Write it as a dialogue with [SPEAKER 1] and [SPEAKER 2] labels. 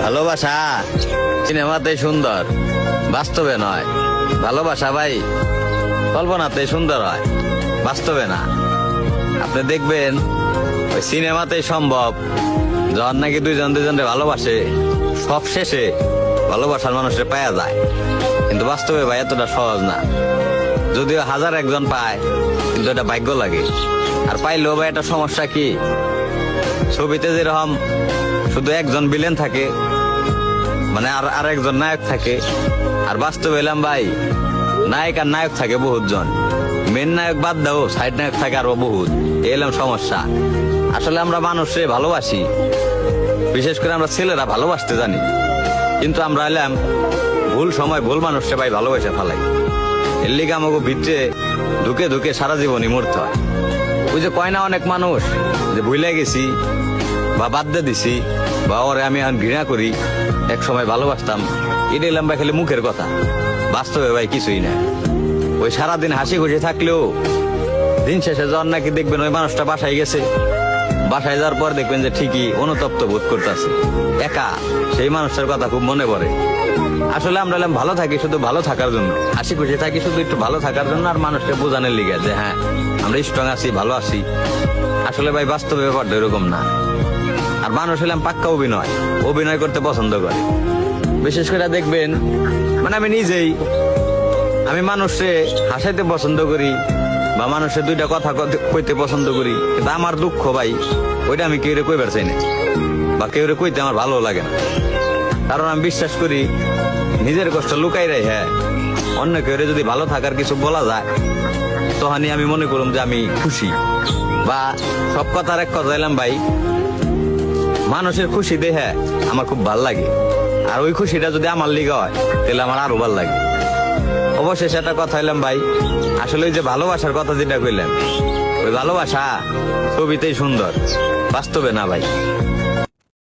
[SPEAKER 1] ভালোবাসা সিনেমাতে সুন্দর, বাস্তবে নয়। ভালোবাসা ভাই কল্পনাতে সুন্দর হয়, বাস্তবে না। আপনি দেখবেন ওই সিনেমাতে সম্ভব, যখন নাকি দুইজন দুইজনকে ভালোবাসে, সব শেষে ভালোবাসার মানুষের পাওয়া যায়। কিন্তু বাস্তবে ভাই এতটা সহজ না। যদিও হাজার একজন পায়, কিন্তু এটা ভাগ্য লাগে। আর পাইলেও ভাই একটা সমস্যা কি, ছবিতে যেরকম শুধু একজন ভিলেন থাকে, মানে আর একজন নায়ক থাকে, আর বাস্তবে এলাম ভাই নায়ক আর নায়ক থাকে বহুত জন। মেন নায়ক বাদ দাও, সাইড নায়ক থাকে আরো বহুত। এলাম সমস্যা। আসলে আমরা মানুষে ভালোবাসি, বিশেষ করে আমরা ছেলেরা ভালোবাসতে জানি, কিন্তু আমরা এলাম ভুল সময় ভুল মানুষকে ভাই ভালোবাসে ফেলাই। এর লিগে আমাকে ভিতরে ঢুকে ঢুকে সারা জীবনই মরতে হয়। ওই যে কয় না অনেক মানুষ যে ভুলে গেছি বা বাদ দিয়ে দিছি বা ওরে আমি এখন ঘৃণা করি, এক সময় ভালোবাসতাম। এটা এলাম ভাই খালি মুখের কথা, বাস্তবে ভাই কিছুই না। ওই সারাদিন হাসি খুশি থাকলেও দিন শেষে যখন নাকি দেখবেন ওই মানুষটা বাসায় গেছে, বাসায় যাওয়ার পর দেখবেন যে ঠিকই অনুতপ্ত বোধ করতেছে, একা। সেই মানুষটার কথা খুব মনে পড়ে। আসলে আমরা এলাম ভালো থাকি শুধু ভালো থাকার জন্য, হাসি খুশি থাকি শুধু একটু ভালো থাকার জন্য, আর মানুষকে বোঝানোর লিগে যে হ্যাঁ আমরা স্ট্রং আছি, ভালো আছি। আসলে ভাই বাস্তব ব্যাপারটা এরকম না। আর মানুষ এলাম পাক্কা অভিনয় করতে পছন্দ করে। বিশেষ করে দেখবেন, মানে আমি নিজেই, আমি মানুষে হাসাইতে পছন্দ করি বা মানুষের দুইটা কথা কইতে পছন্দ করি, কিন্তু আমার দুঃখ ভাই ওইটা আমি কেউ কইবার চাই না, বা কেউ কইতে আমার ভালো লাগে না। কারণ আমি বিশ্বাস করি নিজের কষ্ট লুকাই রাই, হ্যাঁ অন্য কেউ যদি ভালো থাকার কিছু বলা যায়, তখনই আমি মনে করলাম যে আমি খুশি। বা সব কথার এক কথা এলাম ভাই, মানুষের খুশি দেখে আমার খুব ভাল লাগে। আর ওই খুশিটা যদি আমার লিগে হয়, তাহলে আমার আরো ভাল লাগে। অবশেষে একটা কথা এলাম ভাই, আসলে ওই যে ভালোবাসার কথা যেটা কইলাম, ওই ভালোবাসা ছবিতেই সুন্দর, বাস্তবে না ভাই।